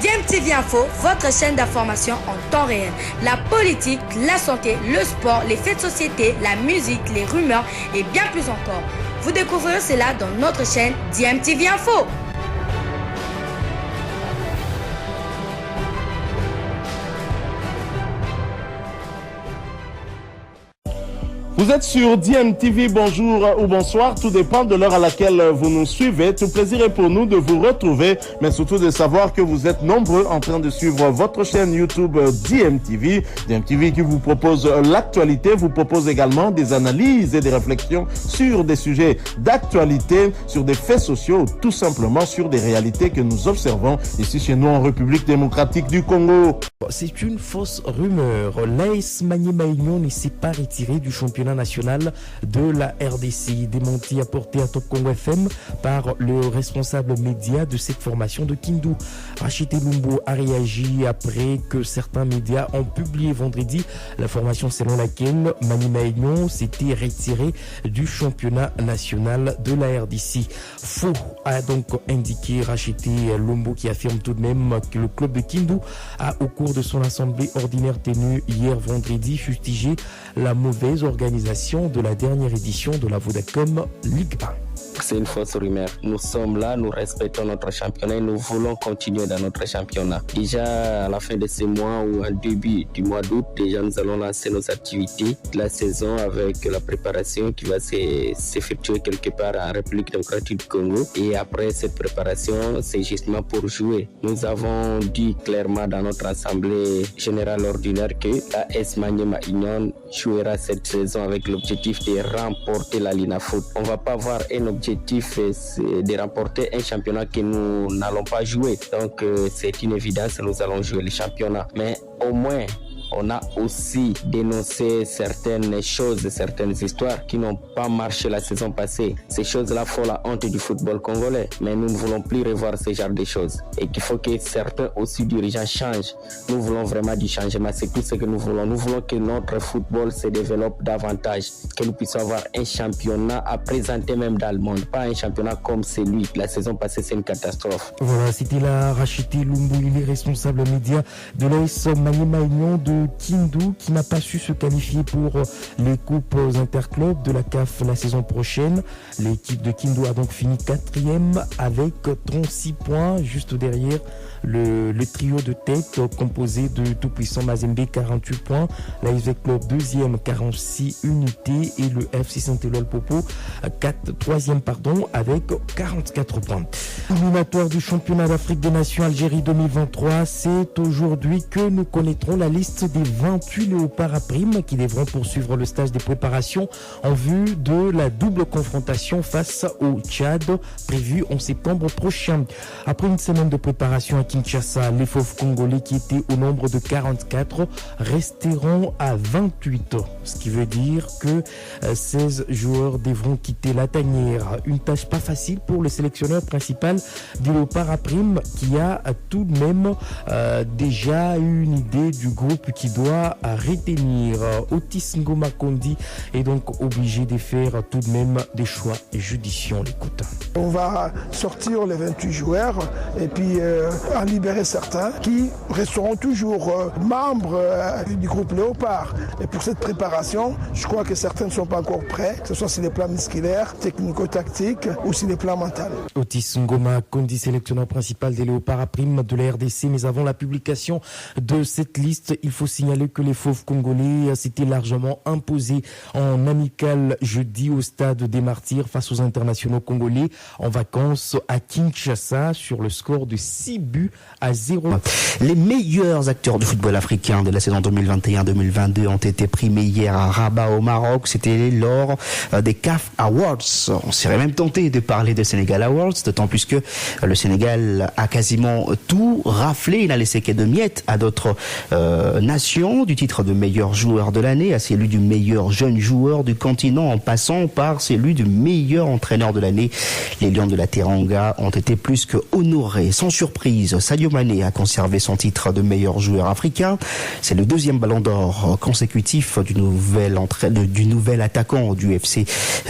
DMTV Info, votre chaîne d'information en temps réel. La politique, la santé, le sport, les faits de société, la musique, les rumeurs et bien plus encore. Vous découvrirez cela dans notre chaîne DMTV Info. Vous êtes sur DMTV, bonjour ou bonsoir, tout dépend de l'heure à laquelle vous nous suivez. Tout plaisir est pour nous de vous retrouver, mais surtout de savoir que vous êtes nombreux en train de suivre votre chaîne YouTube DMTV. DMTV qui vous propose l'actualité, vous propose également des analyses et des réflexions sur des sujets d'actualité, sur des faits sociaux, tout simplement sur des réalités que nous observons ici chez nous en République démocratique du Congo. C'est une fausse rumeur. L'AS Maniema Union ne s'est pas retiré du championnat national de la RDC. Démenti apporté à Top Congo FM par le responsable média de cette formation de Kindu. Rachid Lumbo a réagi après que certains médias ont publié vendredi l'information selon laquelle Maniema Union s'était retiré du championnat national de la RDC. Faux, a donc indiqué Rachid Lumbo, qui affirme tout de même que le club de Kindu a, au cours de son assemblée ordinaire tenue hier vendredi, fustigé la mauvaise organisation de la dernière édition de la Vodacom Ligue 1. C'est une fausse rumeur. Nous sommes là, nous respectons notre championnat et nous voulons continuer dans notre championnat. Déjà à la fin de ce mois ou en début du mois d'août, déjà nous allons lancer nos activités de la saison avec la préparation qui va s'effectuer quelque part en République démocratique du Congo. Et après cette préparation, c'est justement pour jouer. Nous avons dit clairement dans notre assemblée générale ordinaire que l'AS Maniema Union jouera cette saison avec l'objectif de remporter la Linafoot. On ne va pas avoir un objectif, c'est de remporter un championnat que nous n'allons pas jouer. Donc c'est une évidence, nous allons jouer le championnat. Mais au moins, on a aussi dénoncé certaines choses, certaines histoires qui n'ont pas marché la saison passée. Ces choses-là font la honte du football congolais. Mais nous ne voulons plus revoir ce genre de choses. Et qu'il faut que certains aussi dirigeants changent. Nous voulons vraiment du changement. C'est tout ce que nous voulons. Nous voulons que notre football se développe davantage. Que nous puissions avoir un championnat à présenter même dans le monde. Pas un championnat comme celui. La saison passée, c'est une catastrophe. Voilà, c'était la Rachid Lumbu, il est responsable média de l'AS Maniema Union de Kindu, qui n'a pas su se qualifier pour les coupes interclubs de la CAF la saison prochaine. L'équipe de Kindu a donc fini 4e avec 36 points, juste derrière le trio de tête composé de tout-puissant Mazembe 48 points, l'ASV Club 2e 46 unités et le FC Saint-Éloi Popo 3e avec 44 points. Éliminatoire du championnat d'Afrique des Nations Algérie 2023, c'est aujourd'hui que nous connaîtrons la liste des 28 léopards à prime qui devront poursuivre le stage de préparation en vue de la double confrontation face au Tchad prévue en septembre prochain. Après une semaine de préparation à Kinshasa, les fauves congolais qui étaient au nombre de 44 resteront à 28, ce qui veut dire que 16 joueurs devront quitter la tanière. Une tâche pas facile pour le sélectionneur principal du léopard à prime qui a tout de même déjà une idée du groupe qui doit retenir. Otis Ngoma Kondi est donc obligé de faire tout de même des choix judicieux. On l'écoute. On va sortir les 28 joueurs et puis en libérer certains qui resteront toujours membres du groupe Léopard. Et pour cette préparation, je crois que certains ne sont pas encore prêts, que ce soit sur les plans musculaires, technico-tactiques ou sur les plans mentaux. Otis Ngoma Kondi, sélectionneur principal des Léopards à prime de la RDC. Mais avant la publication de cette liste, il faut signaler que les fauves congolais s'étaient largement imposés en amical jeudi au stade des Martyrs face aux internationaux congolais en vacances à Kinshasa sur le score de 6-0. Les meilleurs acteurs du football africain de la saison 2021-2022 ont été primés hier à Rabat au Maroc. C'était lors des CAF Awards. On serait même tenté de parler de Sénégal Awards, d'autant plus que le Sénégal a quasiment tout raflé. Il n'a laissé que de miettes à d'autres nations célébration du titre de meilleur joueur de l'année à celui du meilleur jeune joueur du continent, en passant par celui du meilleur entraîneur de l'année. Les Lions de la Teranga ont été plus que honorés. Sans surprise, Sadio Mané a conservé son titre de meilleur joueur africain. C'est le deuxième ballon d'or consécutif du nouvel attaquant du FC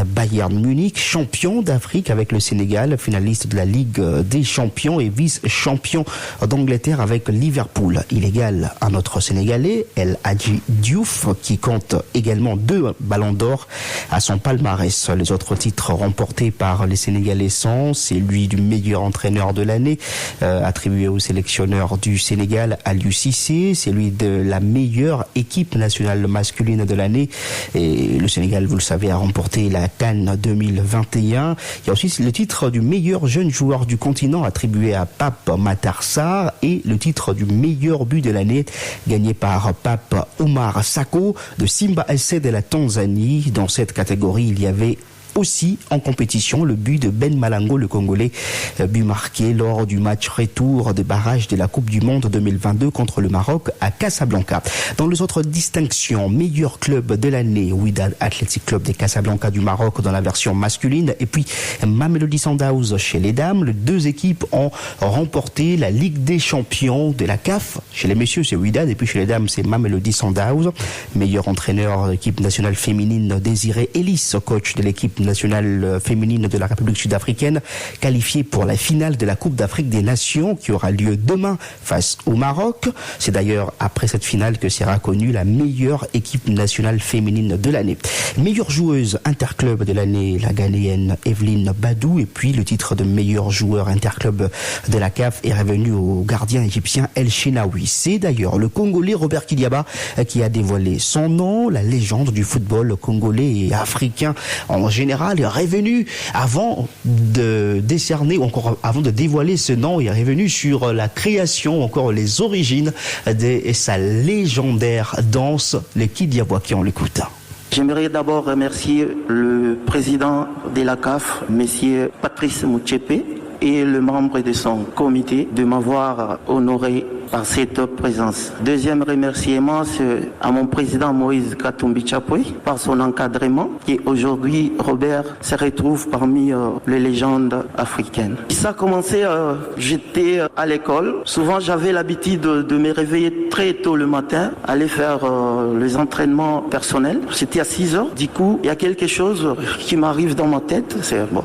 Bayern Munich, champion d'Afrique avec le Sénégal, finaliste de la Ligue des champions et vice-champion d'Angleterre avec Liverpool. Il égale un autre Sénégalais, El Hadji Diouf, qui compte également 2 ballons d'or à son palmarès. Les autres titres remportés par les Sénégalais sont celui du meilleur entraîneur de l'année, attribué au sélectionneur du Sénégal, Aliou Cissé, celui de la meilleure équipe nationale masculine de l'année. Et le Sénégal, vous le savez, a remporté la CAN 2021. Il y a aussi le titre du meilleur jeune joueur du continent attribué à Pape Matar Sarr et le titre du meilleur but de l'année gagné par Pape Omar Sako de Simba SC de la Tanzanie. Dans cette catégorie, il y avait aussi en compétition le but de Ben Malango, le Congolais, but marqué lors du match retour des barrages de la Coupe du Monde 2022 contre le Maroc à Casablanca. Dans les autres distinctions, meilleur club de l'année, Wydad Athletic Club de Casablanca du Maroc dans la version masculine, et puis Mamelodi Sundowns chez les dames. Les 2 équipes ont remporté la Ligue des champions de la CAF. Chez les messieurs, c'est Wydad, et puis chez les dames, c'est Mamelodi Sundowns. Meilleur entraîneur de l'équipe nationale féminine, Désiré Ellis, coach de l'équipe nationale féminine de la République sud-africaine, qualifiée pour la finale de la Coupe d'Afrique des Nations qui aura lieu demain face au Maroc. C'est d'ailleurs après cette finale que sera connue la meilleure équipe nationale féminine de l'année. Meilleure joueuse interclub de l'année, la Ghanéenne Evelyne Badou, et puis le titre de meilleur joueur interclub de la CAF est revenu au gardien égyptien El Shenaoui. C'est d'ailleurs le Congolais Robert Kidiaba qui a dévoilé son nom. La légende du football congolais et africain en général est revenu avant de décerner, ou encore avant de dévoiler ce nom, il est revenu sur la création, encore les origines de sa légendaire danse, le Kidiaba, qui on l'écoute. J'aimerais d'abord remercier le président de la CAF, M. Patrice Motsepe, et le membre de son comité de m'avoir honoré par cette présence. Deuxième remerciement, c'est à mon président Moïse Katumbi Chapoué par son encadrement, et aujourd'hui Robert se retrouve parmi les légendes africaines. Ça a commencé, j'étais à l'école. Souvent j'avais l'habitude de me réveiller très tôt le matin, aller faire les entraînements personnels. C'était à 6h. Du coup, il y a quelque chose qui m'arrive dans ma tête.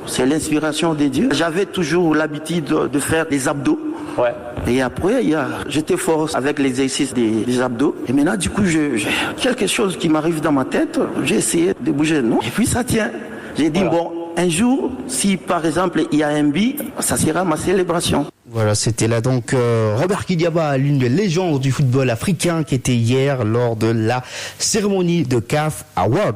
C'est l'inspiration de Dieu. J'avais toujours l'habitude de faire des abdos. Ouais. Et après, j'étais fort avec l'exercice des abdos. Et maintenant, du coup, j'ai quelque chose qui m'arrive dans ma tête. J'ai essayé de bouger, non? Et puis ça tient. J'ai dit, bon, un jour, si par exemple il y a un but, ça sera ma célébration. Voilà, c'était là donc Robert Kidiaba, l'une des légendes du football africain, qui était hier lors de la cérémonie de CAF Awards.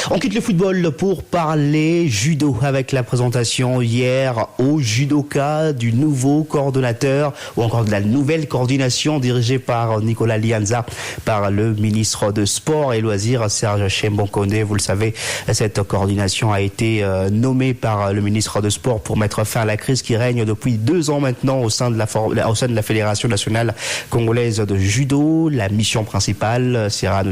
On quitte le football pour parler judo avec la présentation hier au judoka du nouveau coordonnateur, ou encore de la nouvelle coordination dirigée par Nicolas Lianza, par le ministre de Sport et Loisirs Serge Chembonkone. Vous le savez, cette coordination a été nommée par le ministre de Sport pour mettre fin à la crise qui règne depuis 2 ans maintenant au sein de la Fédération nationale congolaise de judo. La mission principale sera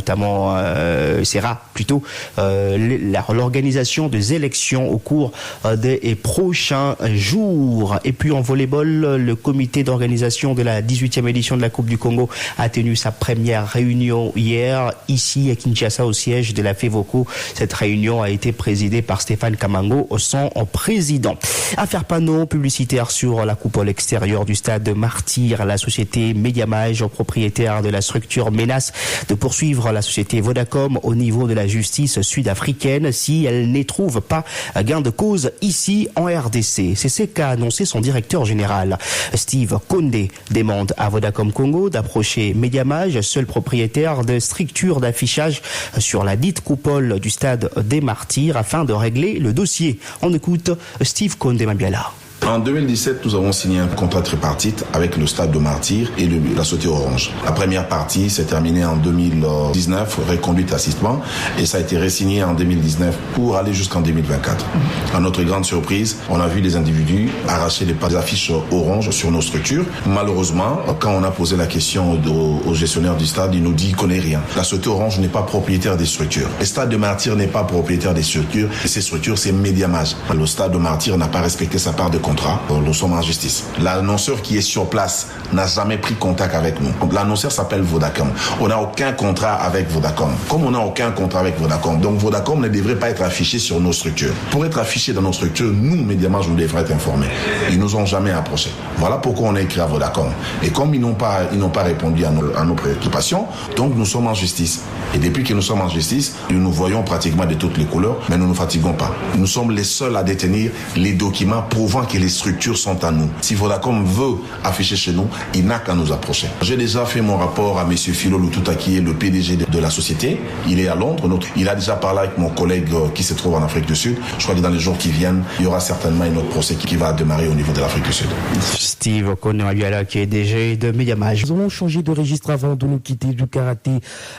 l'organisation des élections au cours des prochains jours. Et puis en volleyball, le comité d'organisation de la 18e édition de la Coupe du Congo a tenu sa première réunion hier ici à Kinshasa, au siège de la FEVOCO. Cette réunion a été présidée par Stéphane Kamango, son président. Affaire panneau publicitaire sur la coupole extérieure du stade Martyr. La société Mediamage, propriétaire de la structure, menace de poursuivre la société Vodacom au niveau de la justice sud-africaine si elle n'éprouve pas gain de cause ici en RDC. C'est ce qu'a annoncé son directeur général. Steve Condé demande à Vodacom Congo d'approcher Mediamage, seul propriétaire de structures d'affichage sur la dite coupole du stade des Martyrs, afin de régler le dossier. On écoute Steve Condé Mabiala. En 2017, nous avons signé un contrat tripartite avec le Stade de Martyrs et la Société Orange. La première partie s'est terminée en 2019, reconduite assistement, et ça a été re-signé en 2019 pour aller jusqu'en 2024. À notre grande surprise, on a vu les individus arracher les affiches orange sur nos structures. Malheureusement, quand on a posé la question au gestionnaire du stade, il nous dit qu'il ne connaît rien. La Société Orange n'est pas propriétaire des structures. Le Stade de Martyrs n'est pas propriétaire des structures. Et ces structures, c'est Mediamage. Le Stade de Martyrs n'a pas respecté sa part de contrat. Nous sommes en justice. L'annonceur qui est sur place n'a jamais pris contact avec nous. L'annonceur s'appelle Vodacom. On n'a aucun contrat avec Vodacom. Comme on n'a aucun contrat avec Vodacom, donc Vodacom ne devrait pas être affiché sur nos structures. Pour être affiché dans nos structures, nous, Mediamage, nous devrions être informés. Ils nous ont jamais approchés. Voilà pourquoi on a écrit à Vodacom. Et comme ils n'ont pas répondu à nos préoccupations, donc nous sommes en justice. Et depuis que nous sommes en justice, nous voyons pratiquement de toutes les couleurs, mais nous ne nous fatiguons pas. Nous sommes les seuls à détenir les documents prouvant que les structures sont à nous. Si Vodacom veut afficher chez nous, il n'a qu'à nous approcher. J'ai déjà fait mon rapport à M. Philo Lututa, qui est le PDG de la société. Il est à Londres. Il a déjà parlé avec mon collègue qui se trouve en Afrique du Sud. Je crois que dans les jours qui viennent, il y aura certainement un autre procès qui va démarrer au niveau de l'Afrique du Sud. Steve Okonoaluala, qui est DG de Mediamage. Nous allons changer de registre avant de nous quitter du karaté.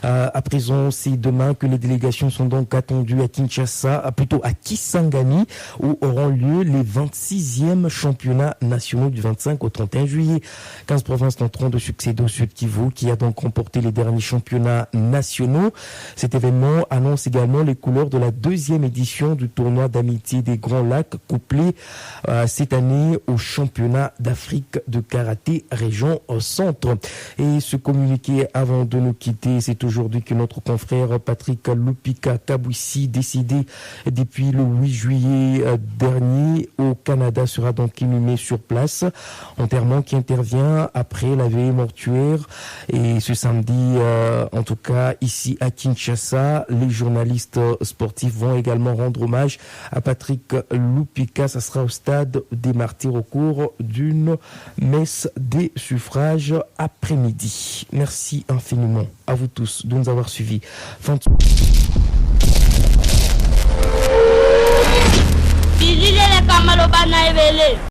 À présent, c'est demain que les délégations sont donc attendues à Kinshasa, plutôt à Kisangani, où auront lieu les 26e championnats nationaux du 25 au 31 juillet. 15 provinces tenteront de succéder au Sud Kivu, qui a donc remporté les derniers championnats nationaux. Cet événement annonce également les couleurs de la 2e édition du tournoi d'amitié des Grands Lacs, couplé cette année au championnat d'Afrique de karaté région centre. Et ce communiqué avant de nous quitter, c'est aujourd'hui que notre confrère Patrick Lupika Kabwisi, décédé depuis le 8 juillet dernier au Canada, sera donc inhumé sur place. Enterrement qui intervient après la veillée mortuaire. Et ce samedi, en tout cas ici à Kinshasa, les journalistes sportifs vont également rendre hommage à Patrick Lupika. Ça sera au stade des Martyrs au cours d'une messe des suffrages après-midi. Merci infiniment à vous tous de nous avoir suivis. Bilile le kamalo bana evele.